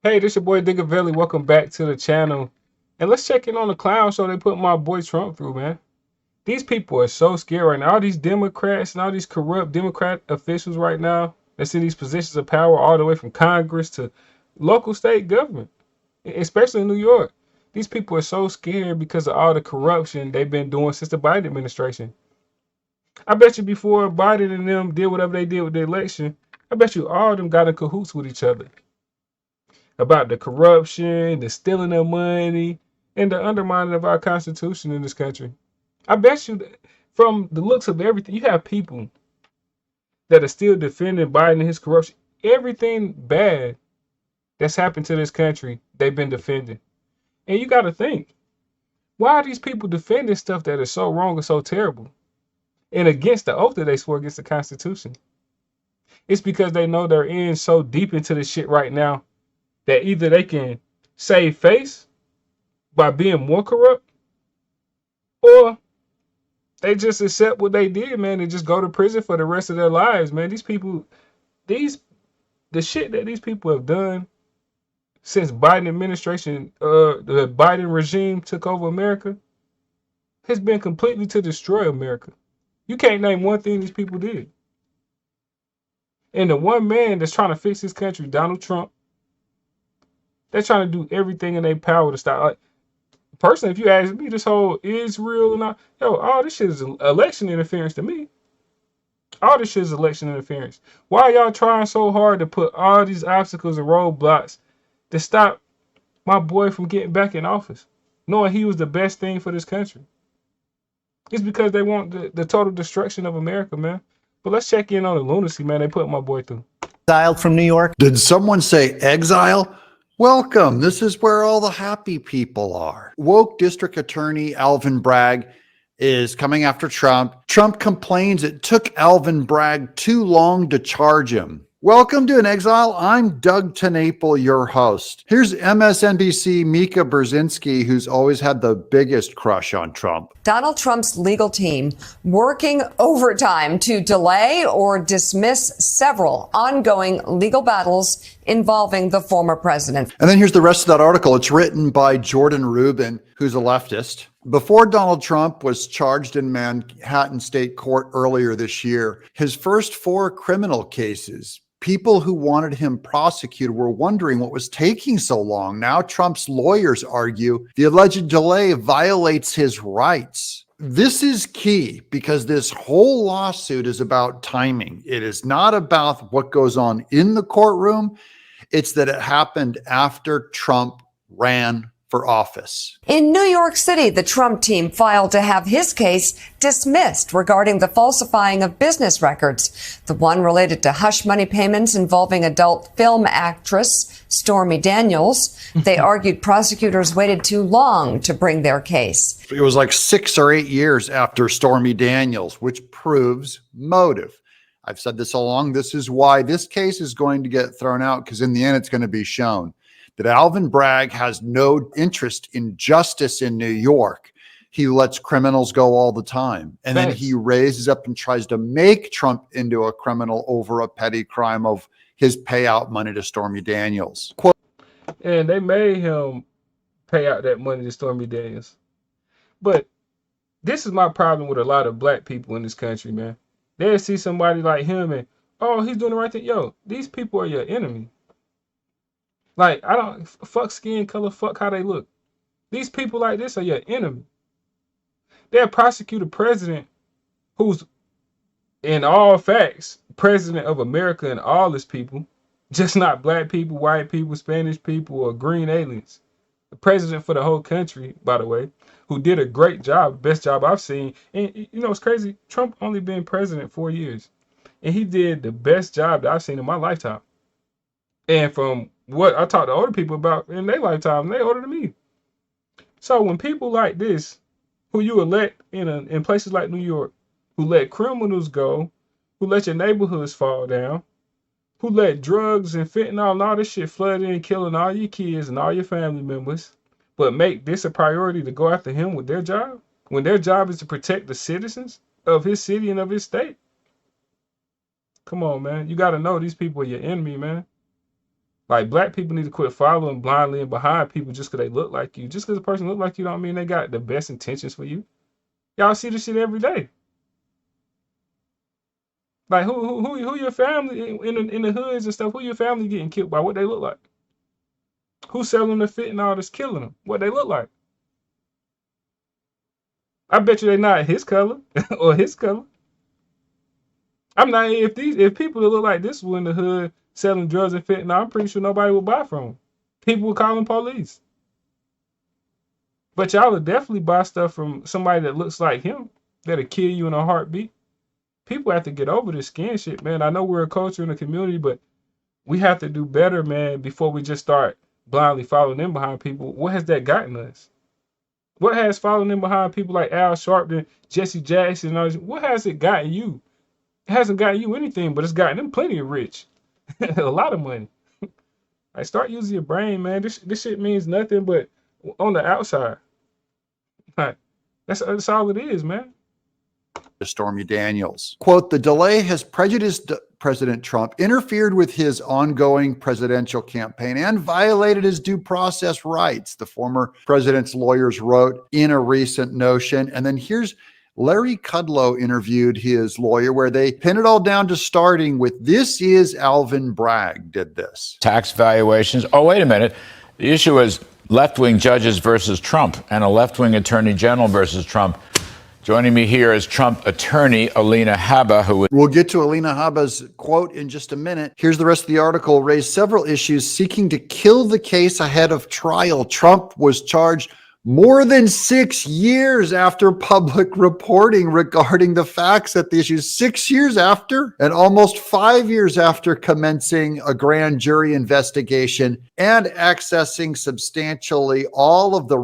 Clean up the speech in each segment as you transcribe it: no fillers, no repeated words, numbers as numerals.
Hey, this your boy Diggaveli. Welcome back to the channel. And let's check in on the clown show they put my boy Trump through, man. These people are so scared right now. All these Democrats and all these corrupt Democrat officials right now that's in these positions of power all the way from Congress to local state government, especially in New York. These people are so scared because of all the corruption they've been doing since the Biden administration. I bet you before Biden and them did whatever they did with the election, I bet you all of them got in cahoots with each other about the corruption, the stealing of money, and the undermining of our Constitution in this country. I bet you, from the looks of everything, you have people that are still defending Biden and his corruption. Everything bad that's happened to this country, they've been defending. And you got to think, why are these people defending stuff that is so wrong and so terrible and against the oath that they swore against the Constitution? It's because they know they're in so deep into this shit right now that either they can save face by being more corrupt, or they just accept what they did, man, and just go to prison for the rest of their lives, man. These people, the shit that these people have done since Biden administration, the Biden regime took over America, has been completely to destroy America. You can't name one thing these people did. And the one man that's trying to fix this country, Donald Trump, they're trying to do everything in their power to stop. Like, personally, if you ask me, this whole Israel and all this shit is election interference to me. All this shit is election interference. Why are y'all trying so hard to put all these obstacles and roadblocks to stop my boy from getting back in office, knowing he was the best thing for this country? It's because they want the total destruction of America, man. But let's check in on the lunacy, man, they put my boy through. Exiled from New York. Did someone say exile? Welcome. This is where all the happy people are. Woke District Attorney Alvin Bragg is coming after Trump. Trump complains it took Alvin Bragg too long to charge him. Welcome to An Exile. I'm Doug TenNapel, your host. Here's MSNBC Mika Brzezinski, who's always had the biggest crush on Trump. Donald Trump's legal team working overtime to delay or dismiss several ongoing legal battles involving the former president. And then here's the rest of that article. It's written by Jordan Rubin, who's a leftist. Before Donald Trump was charged in Manhattan State Court earlier this year, his first 4 criminal cases, people who wanted him prosecuted were wondering what was taking so long. Now Trump's lawyers argue the alleged delay violates his rights. This is key because this whole lawsuit is about timing. It is not about what goes on in the courtroom. It's that it happened after Trump ran for office. In New York City, the Trump team filed to have his case dismissed regarding the falsifying of business records, the one related to hush money payments involving adult film actress Stormy Daniels. They argued prosecutors waited too long to bring their case. It was like 6 or 8 years after Stormy Daniels, which proves motive. I've said this all along. This is why this case is going to get thrown out, because in the end, it's going to be shown that Alvin Bragg has no interest in justice in New York. He lets criminals go all the time. And then he raises up and tries to make Trump into a criminal over a petty crime of his payout money to Stormy Daniels. Quote, And they made him pay out that money to Stormy Daniels. But this is my problem with a lot of black people in this country, man. They'll see somebody like him and, oh, he's doing the right thing. Yo, these people are your enemy. Like, I don't, fuck skin color, fuck how they look. These people like this are your enemy. They'll prosecute a president who's, in all facts, president of America and all his people, just not black people, white people, Spanish people, or green aliens. The president for the whole country, by the way, who did a great job, best job I've seen. And you know, it's crazy. Trump only been president 4 years, and he did the best job that I've seen in my lifetime. And from what I talked to older people about in their lifetime, they older than me. So when people like this, who you elect in places like New York, who let criminals go, who let your neighborhoods fall down, who let drugs and fentanyl and all this shit flood in, killing all your kids and all your family members, but make this a priority to go after him with their job, when their job is to protect the citizens of his city and of his state. Come on, man. You got to know these people are your enemy, man. Like, black people need to quit following blindly and behind people just because they look like you. Just because a person look like you don't mean they got the best intentions for you. Y'all see this shit every day. Like, who your family in the hoods and stuff? Who your family getting killed by? What they look like? Who's selling the fentanyl that's killing them? What they look like? I bet you they not his color or his color. I'm not if people that look like this were in the hood selling drugs and fentanyl, I'm pretty sure nobody would buy from them. People would call them police. But y'all would definitely buy stuff from somebody that looks like him that'll kill you in a heartbeat. People have to get over this skin shit, man. I know we're a culture and a community, but we have to do better, man, before we just start blindly following them behind people. What has that gotten us? What has following them behind people like Al Sharpton, Jesse Jackson, and all this, what has it gotten you? It hasn't gotten you anything, but it's gotten them plenty of rich. A lot of money. Like, start using your brain, man. This shit means nothing but on the outside. Like, that's all it is, man. Stormy Daniels. Quote, the delay has prejudiced President Trump, interfered with his ongoing presidential campaign, and violated his due process rights, the former president's lawyers wrote in a recent notion. And then here's Larry Kudlow interviewed his lawyer, where they pin it all down to starting with, this is Alvin Bragg did this. Tax valuations. Oh, wait a minute. The issue is left-wing judges versus Trump and a left-wing attorney general versus Trump. Joining me here is Trump attorney Alina Habba, who... We'll get to Alina Habba's quote in just a minute. Here's the rest of the article. Raised several issues seeking to kill the case ahead of trial. Trump was charged more than 6 years after public reporting regarding the facts at the issue. 6 years after, and almost 5 years after commencing a grand jury investigation and accessing substantially all of the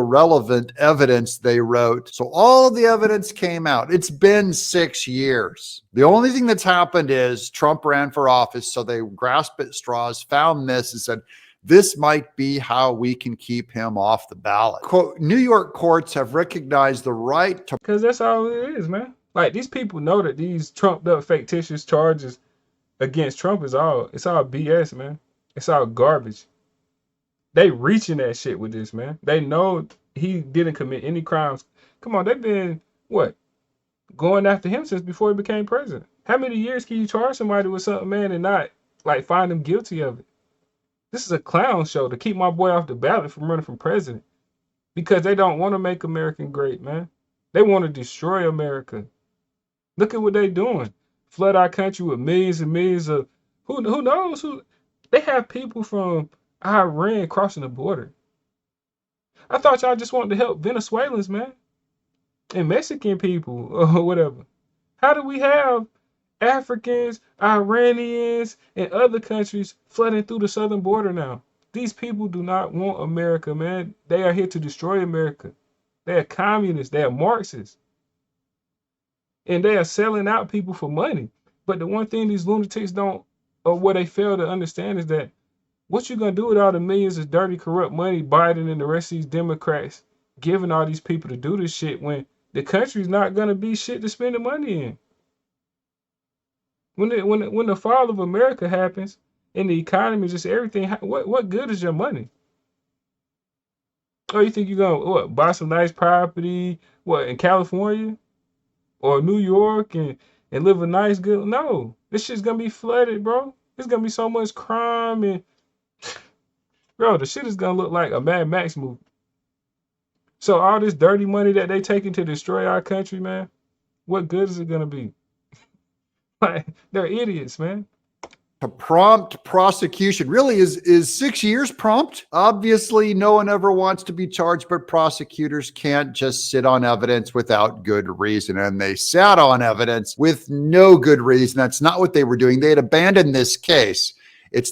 relevant evidence, they wrote. So all of the evidence came out. It's been 6 years. The only thing that's happened is Trump ran for office, so they grasped at straws, found this, and said, this might be how we can keep him off the ballot. Quote, New York courts have recognized the right to... Because that's all it is, man. Like, these people know that these trumped up fictitious charges against Trump it's all BS, man. It's all garbage. They reaching that shit with this, man. They know he didn't commit any crimes. Come on, they've been, going after him since before he became president. How many years can you charge somebody with something, man, and not, find them guilty of it? This is a clown show to keep my boy off the ballot from running for president, because they don't want to make America great, man. They want to destroy America. Look at what they're doing. Flood our country with millions and millions of, who knows who. They have people from Iran crossing the border. I thought y'all just wanted to help Venezuelans, man, and Mexican people or whatever. How do we have Africans, Iranians, and other countries flooding through the southern border now? These people do not want America, man. They are here to destroy America. They are communists. They are Marxists. And they are selling out people for money. But the one thing these lunatics don't, or what they fail to understand, is that what you going to do with all the millions of dirty, corrupt money Biden and the rest of these Democrats giving all these people to do this shit when the country's not going to be shit to spend the money in? When the fall of America happens and the economy, just everything, what good is your money? Oh, you think you're gonna buy some nice property in California or New York and live a nice good? No, this shit's gonna be flooded, bro. There's gonna be so much crime and bro, the shit is gonna look like a Mad Max movie. So all this dirty money that they taking to destroy our country, man, what good is it gonna be? They're idiots, man. To prompt prosecution. Really, is 6 years prompt? Obviously, no one ever wants to be charged, but prosecutors can't just sit on evidence without good reason. And they sat on evidence with no good reason. That's not what they were doing. They had abandoned this case.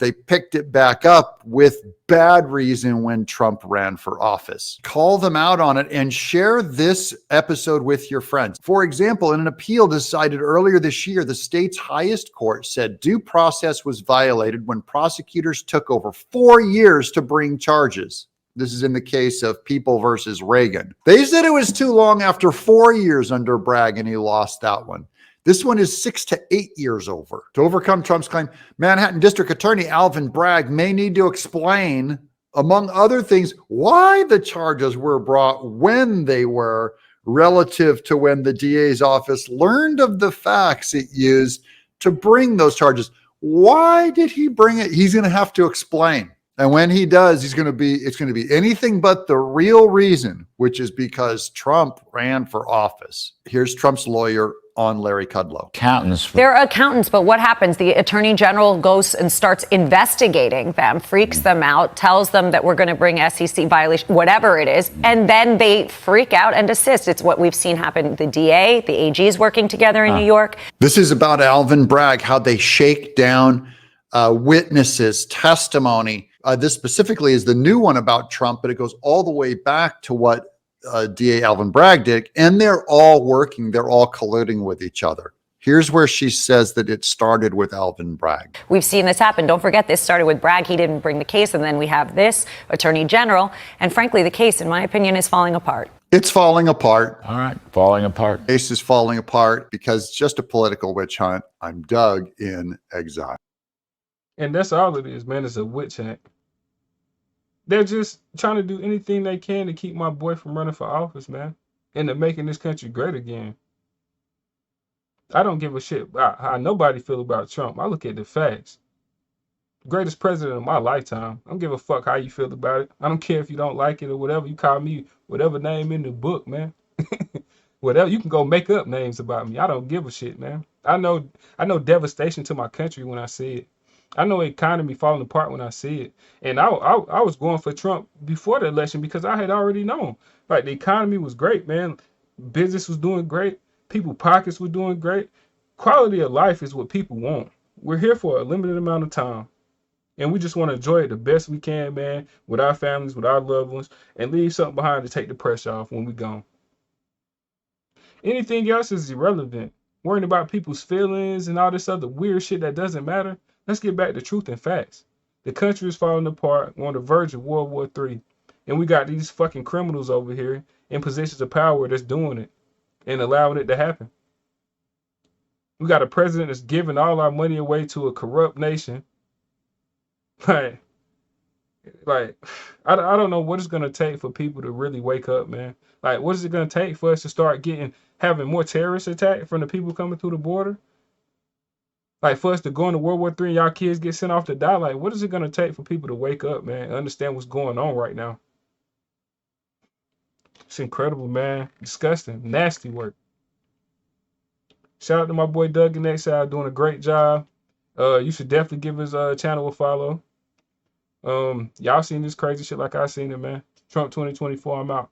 They picked it back up with bad reason when Trump ran for office. Call them out on it and share this episode with your friends. For example, in an appeal decided earlier this year, the state's highest court said due process was violated when prosecutors took over 4 years to bring charges. This is in the case of People versus Reagan. They said it was too long after 4 years under Bragg, and he lost that one. This one is 6 to 8 years over. To overcome Trump's claim, Manhattan District Attorney Alvin Bragg may need to explain, among other things, why the charges were brought when they were, relative to when the DA's office learned of the facts it used to bring those charges. Why did he bring it? He's going to have to explain. And when he does, it's going to be anything but the real reason, which is because Trump ran for office. Here's Trump's lawyer on Larry Kudlow. Accountants. They're accountants, but what happens? The attorney general goes and starts investigating them, freaks them out, tells them that we're going to bring SEC violation, whatever it is, and then they freak out and desist. It's what we've seen happen. The DA, the AGs working together in New York. This is about Alvin Bragg, how they shake down witnesses, testimony. This specifically is the new one about Trump, but it goes all the way back to what DA Alvin Bragg did, and they're all working, they're all colluding with each other. Here's where she says that it started with Alvin Bragg. We've seen this happen. Don't forget, this started with Bragg. He didn't bring the case, and then we have this attorney general, and frankly, the case, in my opinion, is falling apart. It's falling apart. All right, falling apart. The case is falling apart because it's just a political witch hunt. I'm dug in exile. And that's all it is, man. It's a witch hunt. They're just trying to do anything they can to keep my boy from running for office, man, and to making this country great again. I don't give a shit how nobody feel about Trump. I look at the facts. Greatest president of my lifetime. I don't give a fuck how you feel about it. I don't care if you don't like it or whatever. You call me whatever name in the book, man. Whatever. You can go make up names about me. I don't give a shit, man. I know devastation to my country when I see it. I know economy falling apart when I see it. And I was going for Trump before the election because I had already known. Like, the economy was great, man. Business was doing great. People's pockets were doing great. Quality of life is what people want. We're here for a limited amount of time. And we just want to enjoy it the best we can, man, with our families, with our loved ones, and leave something behind to take the pressure off when we're gone. Anything else is irrelevant. Worrying about people's feelings and all this other weird shit that doesn't matter. Let's get back to truth and facts. The country is falling apart. We're on the verge of World War III. And we got these fucking criminals over here in positions of power that's doing it and allowing it to happen. We got a president that's giving all our money away to a corrupt nation. Like I don't know what it's going to take for people to really wake up, man. Like, what is it going to take for us to start having more terrorist attacks from the people coming through the border? Like, for us to go into World War III and y'all kids get sent off to die, like, what is it going to take for people to wake up, man, and understand what's going on right now? It's incredible, man. Disgusting. Nasty work. Shout out to my boy Doug in Exile, doing a great job. You should definitely give his channel a follow. Y'all seen this crazy shit like I seen it, man. Trump 2024, I'm out.